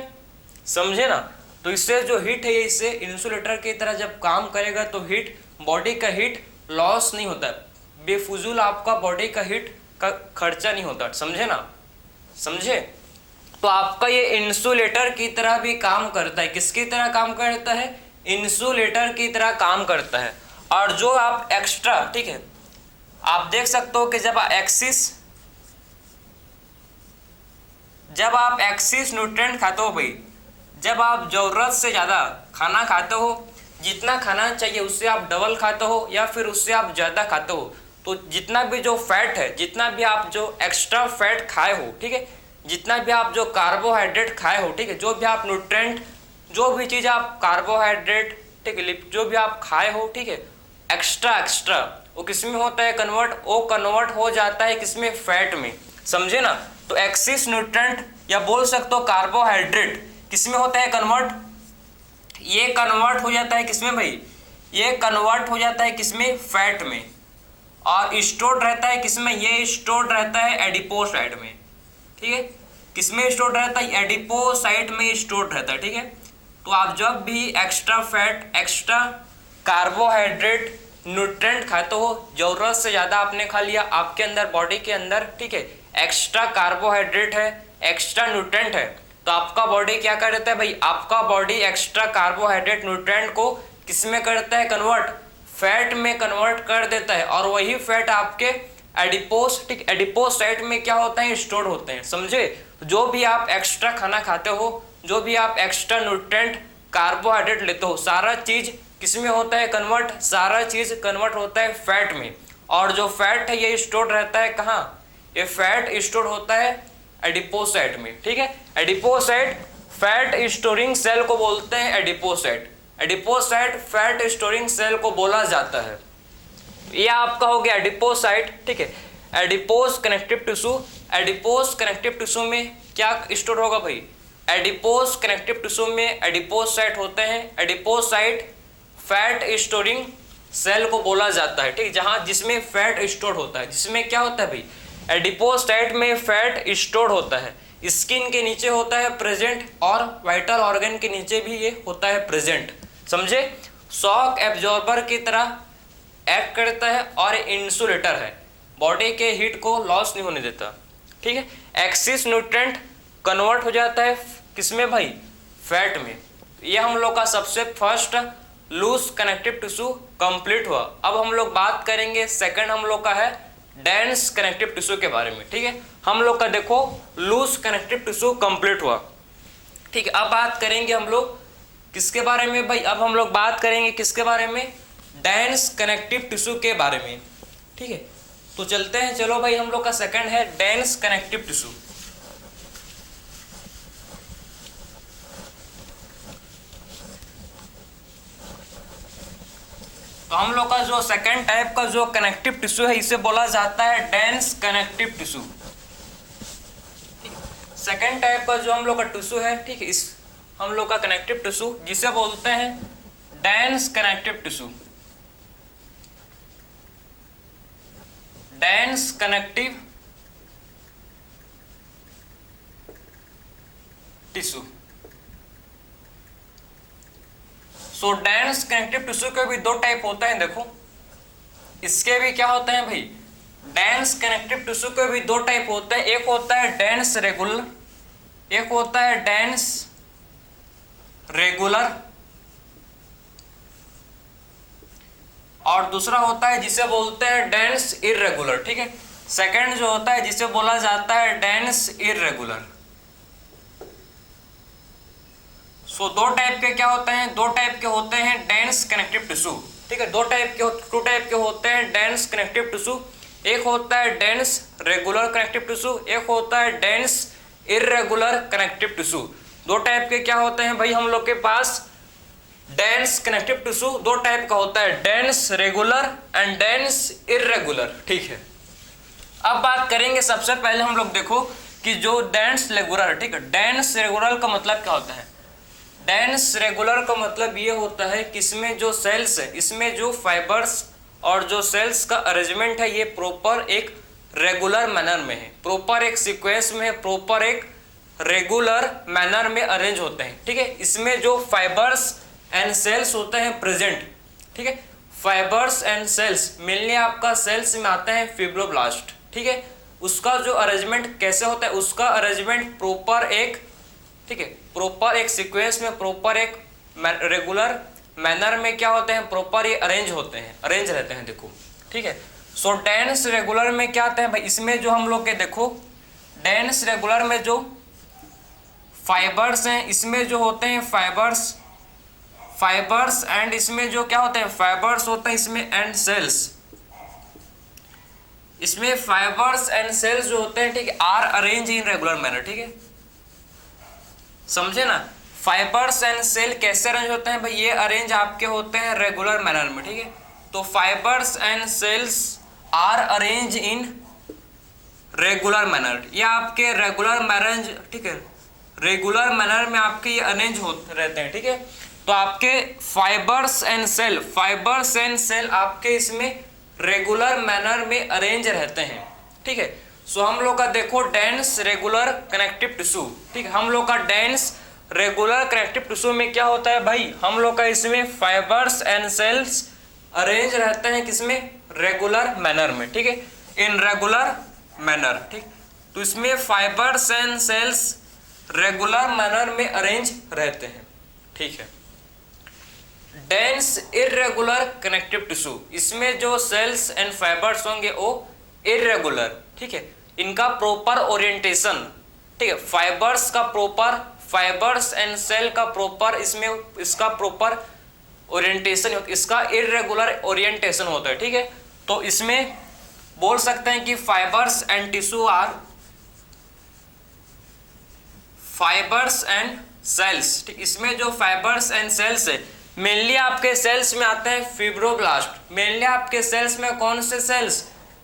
समझे ना। तो इससे जो हीट है, इससे इंसुलेटर की तरह जब काम करेगा तो हीट, बॉडी का हीट लॉस नहीं होता, बेफुजूल आपका बॉडी का हीट का खर्चा नहीं होता, समझे ना, समझे। तो आपका ये इंसुलेटर की तरह भी काम करता है। किसकी तरह काम करता है? इंसुलेटर की तरह काम करता है। और जो आप एक्स्ट्रा, ठीक है, आप देख सकते हो कि जब आप एक्सिस न्यूट्रिएंट खाते हो भाई, जब आप ज़रूरत से ज़्यादा खाना खाते हो, जितना खाना चाहिए उससे आप डबल खाते हो या फिर उससे आप ज़्यादा खाते हो, तो जितना भी जो फैट है, जितना भी आप जो एक्स्ट्रा फैट खाए हो, ठीक है, जितना भी आप जो कार्बोहाइड्रेट खाए हो, ठीक है, जो भी आप न्यूट्रिएंट, जो भी चीज़ आप कार्बोहाइड्रेट, ठीक है, जो भी आप खाए हो, ठीक है, एक्स्ट्रा वो किसमें होता है कन्वर्ट? वो कन्वर्ट हो जाता है किसमें? फैट में, समझे ना। तो एक्सिस न्यूट्रिएंट या बोल सकते हो कार्बोहाइड्रेट किसमें होता है कन्वर्ट? ये कन्वर्ट हो जाता है किसमें भाई? ये कन्वर्ट हो जाता है किसमें? फैट में। और स्टोर्ड रहता है किसमें? ये स्टोर्ड रहता है एडिपोसाइट में, ठीक है। किसमें स्टोर रहता है? एडिपोसाइट में स्टोर रहता है, ठीक है। तो आप जब भी extra fat, extra carbohydrate, nutrient खाते हो, जरूरत से ज़्यादा आपने खा लिया आपके अंदर, बॉडी के अंदर, ठीक है, एक्स्ट्रा कार्बोहाइड्रेट है, एक्स्ट्रा न्यूट्रेंट है, तो आपका बॉडी क्या कर देता है भाई? आपका बॉडी एक्स्ट्रा कार्बोहाइड्रेट, न्यूट्रेंट को किस में करता है? कन्वर्ट, फैट में कन्वर्ट कर देता है, और वही फैट आपके एडिपोस, ठीक, एडिपोसाइट में क्या होता है? स्टोर होते हैं, समझे। जो भी आप एक्स्ट्रा खाना खाते हो, जो भी आप एक्स्ट्रा न्यूट्रेंट, कार्बोहाइड्रेट लेते हो, सारा चीज किसमें होता है? कन्वर्ट, सारा चीज कन्वर्ट होता है फैट में। और जो फैट है ये स्टोर रहता है कहाँ? ये फैट स्टोर होता है एडिपोसाइट में, ठीक है। एडिपोसाइट फैट स्टोरिंग सेल को बोलते हैं adipocyte. Adipocyte fat storing cell को बोला जाता है। ये आपका हो गया एडिपोसाइट, ठीक है। Adipose connective tissue, adipose connective tissue में क्या स्टोर होगा भाई? एडिपोस कनेक्टिव टिश्यू में एडिपोसाइट होते हैं। एडिपोसाइट फैट स्टोरिंग सेल को बोला जाता है, ठीक, जहां जिसमें फैट स्टोर होता है। जिसमें क्या होता है भाई? एडिपोसाइट में फैट स्टोर होता है। स्किन के नीचे होता है प्रेजेंट, और वाइटल ऑर्गन के नीचे भी ये होता है प्रेजेंट, समझे। शॉक एब्जॉर्बर की तरह एक्ट करता है और इंसुलेटर है, बॉडी के हीट को लॉस नहीं होने देता, ठीक है। एक्सिस न्यूट्रेंट कन्वर्ट हो जाता है किसमें भाई? फैट में। ये हम लोग का सबसे first loose connective tissue complete हुआ। अब हम लोग बात करेंगे सेकंड हम लोग का है डेंस कनेक्टिव टिश्यू के बारे में, ठीक है। हम लोग का देखो लूज कनेक्टिव टिश्यू कंप्लीट हुआ, ठीक है। अब बात करेंगे हम लोग किसके बारे में भाई? अब हम लोग बात करेंगे किसके बारे में? डेंस कनेक्टिव टिश्यू के बारे में, ठीक है। तो चलते हैं, चलो भाई, हम लोग का सेकंड है डेंस कनेक्टिव टिश्यू। तो हम लोग का जो सेकंड टाइप का जो कनेक्टिव टिश्यू है इसे बोला जाता है dense connective tissue. Second type का जो हम लोग का टिश्यू है, ठीक है, इस हम लोग का कनेक्टिव टिश्यू जिसे बोलते हैं dense connective tissue. Dense connective tissue. So dense connective tissue के भी दो टाइप होते हैं, देखो इसके भी क्या होते हैं भाई? डेंस कनेक्टिव टिश्यू के भी दो टाइप होते हैं। एक होता है डेंस रेगुलर, एक होता है डेंस रेगुलर, और दूसरा होता है जिसे बोलते हैं डेंस इररेगुलर, ठीक है। सेकंड जो होता है जिसे बोला जाता है डेंस इररेगुलर। सो दो टाइप के क्या होते हैं? दो टाइप के होते हैं डेंस कनेक्टिव टिश्यू, ठीक है। दो टाइप के होते हैं डेंस कनेक्टिव टिश्यू। एक होता है डेंस रेगुलर कनेक्टिव टिश्यू, एक होता है डेंस इररेगुलर कनेक्टिव टिश्यू। दो टाइप के क्या होते हैं भाई हम लोग के पास? डेंस कनेक्टिव टिश्यू दो टाइप का होता है, dense regular and dense irregular, ठीक है। अब बात करेंगे सबसे पहले हम लोग देखो कि जो डेंस रेगुलर, ठीक है, डेंस रेगुलर का मतलब क्या होता है? डेंस रेगुलर का मतलब ये होता है कि इसमें जो सेल्स है, इसमें जो फाइबर्स और जो सेल्स का अरेंजमेंट है ये प्रॉपर एक रेगुलर मैनर में है, प्रॉपर एक सीक्वेंस में है, प्रॉपर एक रेगुलर मैनर में अरेंज होते हैं, ठीक है। इसमें जो फाइबर्स एंड सेल्स होते हैं प्रेजेंट, ठीक है, फाइबर्स एंड सेल्स मेनली आपका सेल्स में आते हैं फिब्रोब्लास्ट, ठीक है। उसका जो अरेंजमेंट कैसे होता है? उसका अरेंजमेंट प्रॉपर एक, ठीक है, प्रॉपर एक सीक्वेंस में, प्रॉपर एक रेगुलर मैनर में क्या होते हैं? प्रॉपर ये अरेंज होते हैं, अरेंज रहते हैं, देखो, ठीक है। सो डेंस रेगुलर में क्या आते हैं भाई? इसमें जो हम लोग के देखो डेंस रेगुलर में जो फाइबर्स हैं, इसमें जो होते हैं फाइबर्स एंड इसमें जो क्या होते हैं? फाइबर्स होते हैं इसमें एंड सेल्स। इसमें फाइबर्स एंड सेल्स जो होते हैं, ठीक है, are arrange in regular manner, ठीक है, समझे ना। फाइबर्स एंड सेल कैसे अरेंज होते हैं भाई? ये अरेंज आपके होते हैं रेगुलर मैनर में, ठीक है। तो fibres and cells are arrange in regular manner, ये आपके रेगुलर मैनर, ठीक है, रेगुलर मैनर में आपके ये अरेंज होते रहते हैं, ठीक है। तो आपके फाइबर्स एंड सेल आपके इसमें रेगुलर मैनर में अरेंज रहते हैं, ठीक है। सो हम लोग का देखो डेंस रेगुलर कनेक्टिव टिश्यू, ठीक है। हम लोग का डेंस रेगुलर कनेक्टिव टिश्यू में क्या होता है भाई, हम लोग का इसमें फाइबर्स एंड सेल्स अरेंज रहते हैं किसमें, रेगुलर मैनर में, ठीक है, इन रेगुलर मैनर, ठीक। तो इसमें fibres and cells regular manner में अरेंज रहते हैं, ठीक है। डेंस इरेगुलर कनेक्टिव टिश्यू, इसमें जो सेल्स एंड फाइबर्स होंगे वो इरेगुलर, ठीक है, इनका प्रॉपर ओरिएंटेशन, ठीक है, फाइबर्स एंड सेल का प्रॉपर इसमें इसका प्रॉपर ओरिएंटेशन, इसका इरेगुलर ओरिएंटेशन होता है, ठीक है। तो इसमें बोल सकते हैं कि fibres and tissue are fibres and cells, ठीक। इसमें जो फाइबर्स एंड सेल्स है मेनली आपके सेल्स में आते हैं फिब्रोब्लास्ट, मेनली आपके सेल्स में कौन से सेल्स,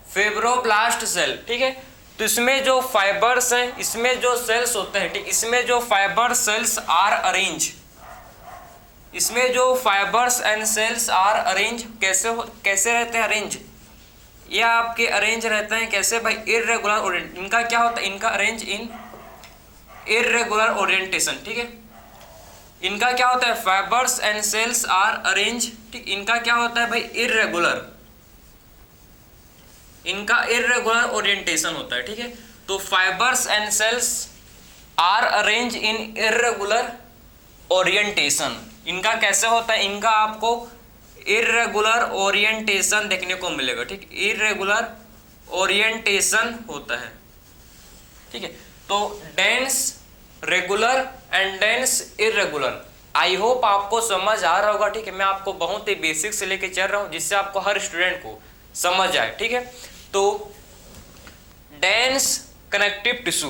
फिब्रोब्लास्ट सेल, ठीक है। तो इसमें जो फाइबर्स हैं, इसमें जो सेल्स होते हैं, ठीक, इसमें जो फाइबर सेल्स आर अरेंज, इसमें जो fibres and cells are arrange कैसे रहते हैं अरेंज, ये आपके अरेंज रहते हैं कैसे भाई, इरेगुलर ओरिएंट, इनका क्या होता है, इनका अरेंज इन इरेगुलर ओरिएंटेशन, ठीक है। इनका क्या होता है, fibres and cells are arrange, ठीक, इनका क्या होता है भाई, इरेगुलर, इनका इरेगुलर ओरिएंटेशन होता है, ठीक है। तो fibres and cells are arrange in irregular orientation, इनका कैसे होता है, इनका आपको इरेगुलर ओरिएंटेशन देखने को मिलेगा, ठीक, इरेगुलर ओरिएंटेशन होता है, ठीक है। तो dense regular and dense irregular, I hope आपको समझ आ रहा होगा, ठीक है। मैं आपको बहुत ही बेसिक से लेके चल रहा हूँ जिससे आपको हर स्टूडेंट को समझ आए, ठीक है। तो dense connective tissue,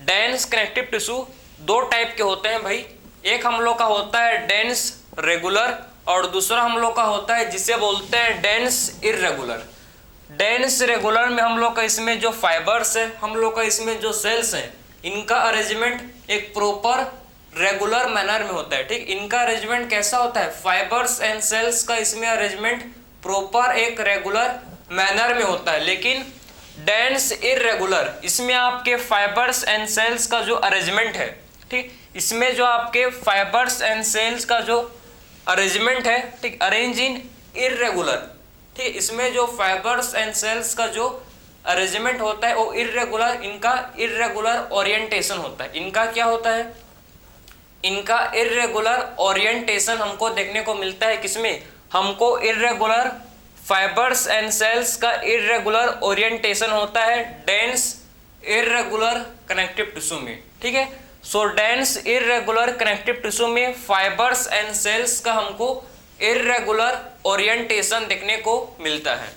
dense connective tissue दो टाइप के होते हैं भाई, एक हम लोग का होता है डेंस रेगुलर और दूसरा हम लोग का होता है जिसे बोलते हैं डेंस इरेगुलर। डेंस रेगुलर में हम लोग का इसमें जो फाइबर्स है, हम लोग का इसमें जो सेल्स हैं, इनका अरेंजमेंट एक प्रॉपर रेगुलर मैनर में होता है, ठीक। इनका अरेंजमेंट कैसा होता है, फाइबर्स एंड सेल्स का इसमें अरेंजमेंट प्रॉपर एक रेगुलर मैनर में होता है। लेकिन डेंस इरेगुलर, इसमें आपके फाइबर्स एंड सेल्स का जो अरेंजमेंट है, ठीक, इसमें जो आपके फाइबर्स एंड सेल्स का जो अरेंजमेंट है, ठीक, अरेंज इन इरेगुलर, ठीक, इसमें जो फाइबर्स एंड सेल्स का जो अरेंजमेंट होता है वो इरेगुलर, इनका इरेगुलर ओरिएंटेशन होता है। इनका क्या होता है, इनका इरेगुलर ओरिएंटेशन हमको देखने को मिलता है किसमें, हमको इरेगुलर फाइबर्स एंड सेल्स का इरेगुलर ओरिएंटेशन होता है डेंस इरेगुलर कनेक्टिव टिश्यू में, ठीक है। सो डेंस इरेगुलर कनेक्टिव टिश्यू में फाइबर्स एंड सेल्स का हमको इरेगुलर ओरिएंटेशन देखने को मिलता है।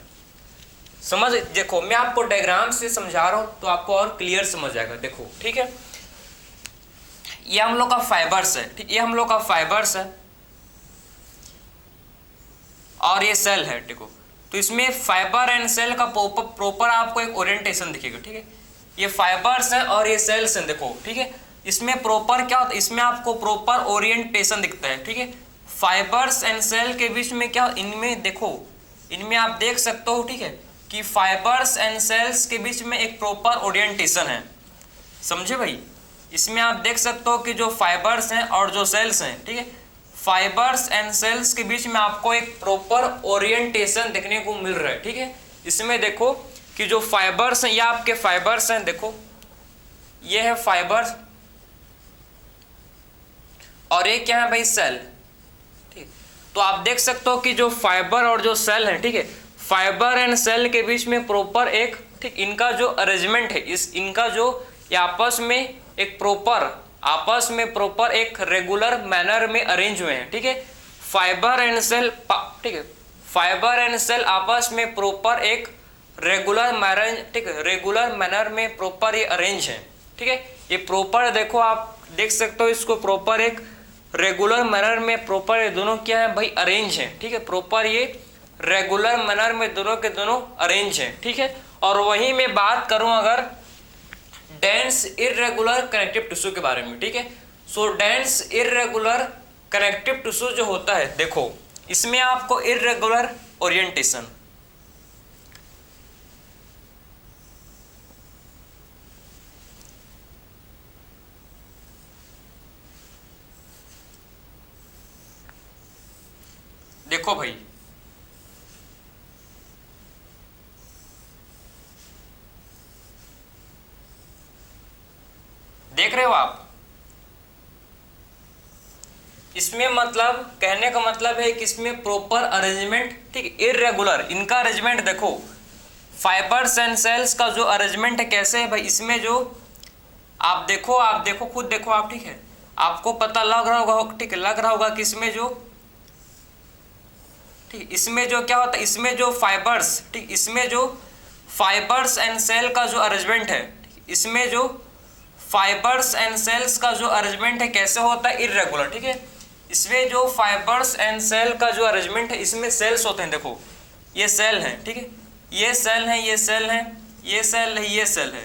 समझ, देखो मैं आपको डायग्राम से समझा रहा हूं तो आपको और क्लियर समझ आएगा, देखो, ठीक है। ये हम लोग का फाइबर्स है, ठीक, ये हम लोग का फाइबर्स है और ये सेल है, देखो। तो इसमें फाइबर एंड सेल का प्रॉपर आपको एक ओरिएंटेशन दिखेगा, ठीक है। ये फाइबर्स है और ये सेल्स हैं, देखो, ठीक है। इसमें प्रॉपर क्या होता है, इसमें आपको प्रॉपर ओरिएंटेशन दिखता है, ठीक है। फाइबर्स एंड सेल के बीच में क्या, इनमें देखो, इनमें आप देख सकते हो, ठीक है, कि फाइबर्स एंड सेल्स के बीच में एक प्रॉपर ओरिएंटेशन है, समझे भाई। इसमें आप देख सकते हो कि जो फाइबर्स हैं और जो सेल्स हैं, ठीक है, फाइबर्स एंड सेल्स के बीच में आपको एक प्रॉपर ओरिएंटेशन देखने को मिल रहा है, ठीक है। इसमें देखो कि जो फाइबर्स हैं, ये आपके फाइबर्स हैं, देखो ये है फाइबर्स और ये क्या है भाई, सेल, ठीक। तो आप देख सकते हो कि जो फाइबर और जो सेल है, ठीक है, फाइबर एंड सेल के बीच में प्रॉपर एक, ठीक, इनका जो अरेंजमेंट है, इनका जो आपस में एक प्रॉपर एक रेगुलर मैनर में अरेंज हुए हैं, ठीक है। फाइबर एंड सेल, ठीक है, फाइबर एंड सेल आपस में प्रॉपर एक रेगुलर मैनर, ठीक है, रेगुलर मैनर में प्रॉपर ये अरेंज है, ठीक है। ये प्रॉपर देखो, आप देख सकते हो इसको, प्रॉपर एक रेगुलर मैनर में प्रॉपर ये दोनों क्या है भाई, अरेंज है, ठीक है। प्रॉपर ये रेगुलर मैनर में दोनों के दोनों अरेंज है, ठीक है। और वहीं मैं बात करूं अगर डेंस इरेगुलर कनेक्टिव टिश्यू के बारे में, ठीक है। सो डेंस इरेगुलर कनेक्टिव टिश्यू जो होता है, देखो इसमें आपको इरेगुलर ओरिएंटेशन, देखो भाई, देख रहे हो आप, इसमें मतलब कहने का मतलब है कि इसमें प्रॉपर अरेंजमेंट, ठीक, इरेगुलर इनका अरेंजमेंट देखो, फाइबर्स एंड सेल्स का जो अरेंजमेंट है कैसे है भाई, इसमें जो आप देखो खुद देखो आप, ठीक है, आपको पता लग रहा होगा, ठीक है, लग रहा होगा कि इसमें जो, ठीक, इसमें जो क्या होता है, इसमें जो फाइबर्स, ठीक, इसमें जो फाइबर्स एंड सेल का जो अरेंजमेंट है, इसमें जो फाइबर्स एंड सेल्स का जो अरेंजमेंट है कैसे होता है, इरेगुलर, ठीक है। इसमें जो फाइबर्स एंड सेल का जो अरेंजमेंट है, इसमें सेल्स होते हैं, देखो ये सेल है, ठीक है, ये सेल है, ये सेल है, ये सेल है, ये सेल है,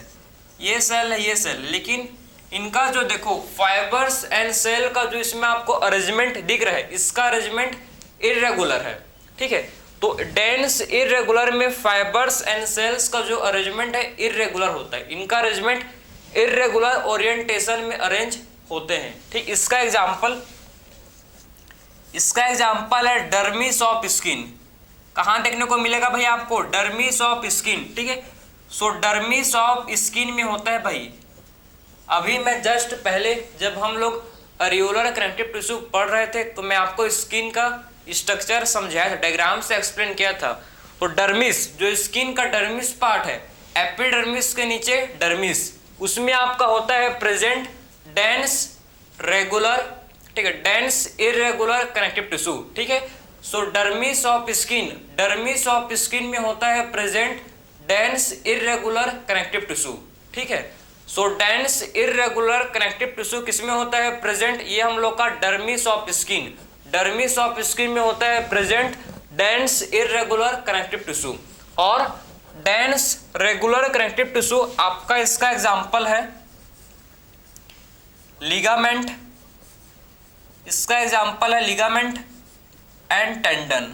ये सेल है, ये सेल, लेकिन इनका जो देखो फाइबर्स एंड सेल का जो इसमें आपको अरेंजमेंट दिख रहा है, इसका अरेंजमेंट इरेगुलर है, ठीक है। तो डेंस इरेगुलर में फाइबर्स एंड सेल्स का जो अरेंजमेंट है इरेगुलर होता है, इनका अरेंजमेंट इरेगुलर ओरिएंटेशन में अरेंज होते हैं, ठीक। इसका एग्जाम्पल है डर्मिस ऑफ स्किन। कहाँ देखने को मिलेगा भाई आपको, डर्मिस ऑफ स्किन, ठीक है। सो डर्मिस ऑफ स्किन में होता है भाई, अभी मैं जस्ट पहले जब हम लोग एरियोलर कनेक्टिव टिश्यू पढ़ रहे थे तो मैं आपको स्किन का स्ट्रक्चर समझाया था, डायग्राम से एक्सप्लेन किया था। तो डर्मिस, जो स्किन का डर्मिस पार्ट है, एपिडर्मिस के नीचे डर्मिस, उसमें आपका होता है प्रेजेंट डेंस रेगुलर, ठीक है, डेंस इरेगुलर कनेक्टिव टिश्यू, ठीक है। सो डर्मिस ऑफ स्किन में होता है present dense irregular connective tissue, ठीक है। सो डेंस इरेगुलर कनेक्टिव टिश्यू किसमें होता है प्रेजेंट, ये हम लोग का डर्मिस ऑफ स्किन में होता है present dense irregular connective tissue. और डेंस रेगुलर कनेक्टिव टिश्यू आपका इसका एग्जांपल है लिगामेंट, इसका एग्जांपल है लिगामेंट एंड टेंडन,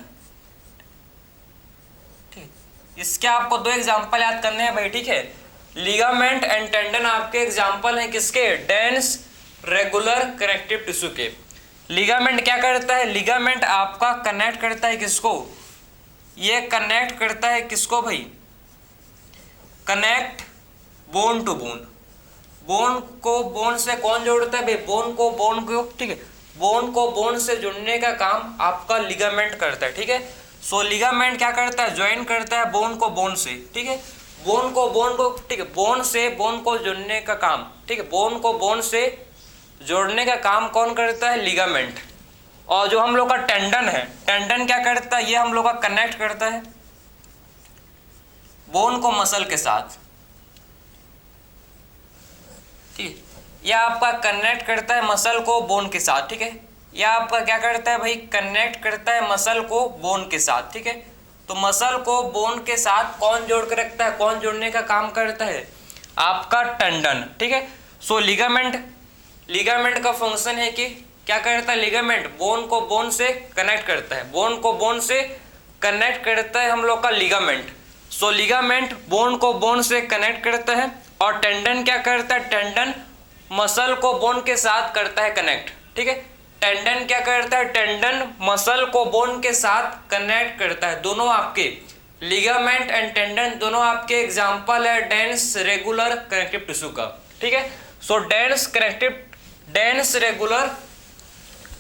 ठीक। इसके आपको दो एग्जांपल याद करने हैं भाई, ठीक है। लिगामेंट एंड टेंडन आपके एग्जांपल हैं किसके, डेंस रेगुलर कनेक्टिव टिश्यू के। लिगामेंट क्या करता है, लिगामेंट आपका कनेक्ट करता है किसको, ये कनेक्ट करता है किसको भाई, connect bone to bone. Bone को बोन से कौन जोड़ता है भाई, बोन को, ठीक है, बोन को बोन से जुड़ने का काम आपका लिगामेंट करता है, ठीक है। सो लिगामेंट क्या करता है, ज्वाइन करता है बोन को बोन से, ठीक है, बोन को, ठीक है, बोन से बोन को जोड़ने का काम, ठीक है, बोन को बोन से जोड़ने का काम कौन करता है, लिगामेंट। और जो हम लोग का टेंडन है, टेंडन क्या करता है, ये हम लोग का कनेक्ट करता है बोन को मसल के साथ, ठीक है, यह आपका कनेक्ट करता है मसल को बोन के साथ, ठीक है। यह आपका क्या करता है भाई, कनेक्ट करता है मसल को बोन के साथ, ठीक है। तो मसल को बोन के साथ कौन जोड़ के रखता है, कौन जोड़ने का काम करता है, आपका टेंडन, ठीक है। सो लिगामेंट का फंक्शन है कि क्या करता है, लिगामेंट बोन को बोन से कनेक्ट करता है, बोन को बोन से कनेक्ट करता है हम लोग का लिगामेंट। सो लिगामेंट बोन को बोन से कनेक्ट करता है, और टेंडन क्या करता है, टेंडन मसल को बोन के साथ करता है कनेक्ट, ठीक है। टेंडन क्या करता है, टेंडन मसल को बोन के साथ कनेक्ट करता है। दोनों आपके लिगामेंट एंड टेंडन दोनों आपके एग्जांपल है डेंस रेगुलर कनेक्टिव टिश्यू का, ठीक है। सो डेंस रेगुलर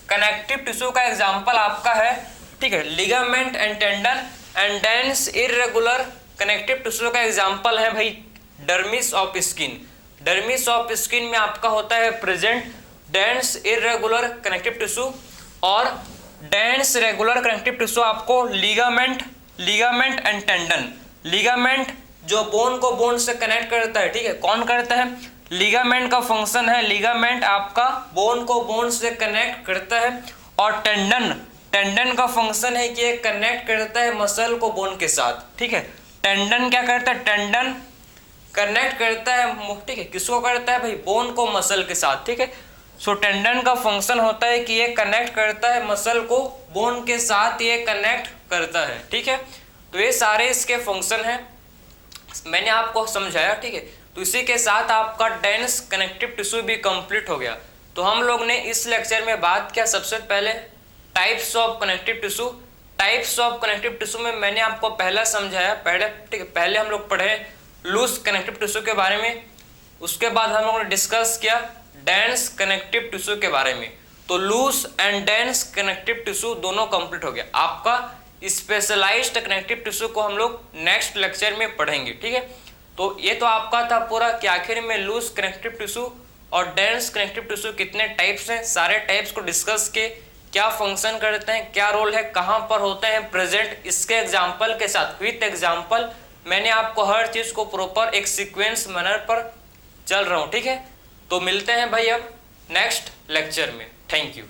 कनेक्टिव टिश्यू का एग्जांपल आपका है, ठीक है, ligament and tendon. And dense irregular connective tissue का एग्जांपल है भाई dermis of skin. Dermis of skin में आपका होता है present dense irregular connective tissue, और डेंस रेगुलर कनेक्टिव टिश्यू आपको लिगामेंट एंड टेंडन। लिगामेंट जो बोन को बोन से कनेक्ट करता है, ठीक है, कौन करता है, लिगामेंट का फंक्शन है, लिगामेंट आपका बोन को बोन से कनेक्ट करता है। और टेंडन का फंक्शन है कि ये कनेक्ट करता है मसल को बोन के साथ, ठीक है। टेंडन क्या करता है, टेंडन कनेक्ट करता है, ठीक है, किसको करता है भाई, बोन को मसल के साथ, ठीक है। सो टेंडन का फंक्शन होता है कि ये कनेक्ट करता है मसल को बोन के साथ, ये कनेक्ट करता है, ठीक है। तो ये सारे इसके फंक्शन हैं, मैंने आपको समझाया, ठीक है। तो इसी के साथ आपका डेंस कनेक्टिव टिश्यू भी कंप्लीट हो गया। तो हम लोग ने इस लेक्चर में बात किया सबसे पहले types of connective tissue, types of connective tissue में मैंने आपको पहला समझाया, पहले हम लोग पढ़े लूज कनेक्टिव टिश्यू के बारे में, उसके बाद हम लोगों ने डिस्कस किया डेंस कनेक्टिव टिश्यू के बारे में। तो loose and dense connective tissue दोनों कंप्लीट हो गया। आपका स्पेशलाइज्ड कनेक्टिव टिश्यू को हम लोग नेक्स्ट लेक्चर में पढ़ेंगे, ठीक है। तो ये तो आपका था पूरा कि आखिर में लूज कनेक्टिव टिश्यू और डेंस कनेक्टिव टिश्यू कितने टाइप्स हैं, सारे टाइप्स को डिस्कस के, क्या फंक्शन करते हैं, क्या रोल है, कहाँ पर होते हैं प्रेजेंट, इसके एग्जाम्पल के साथ विथ एग्जाम्पल मैंने आपको हर चीज को प्रॉपर एक सीक्वेंस मैनर पर चल रहा हूँ, ठीक है। तो मिलते हैं भाई अब नेक्स्ट लेक्चर में। Thank you.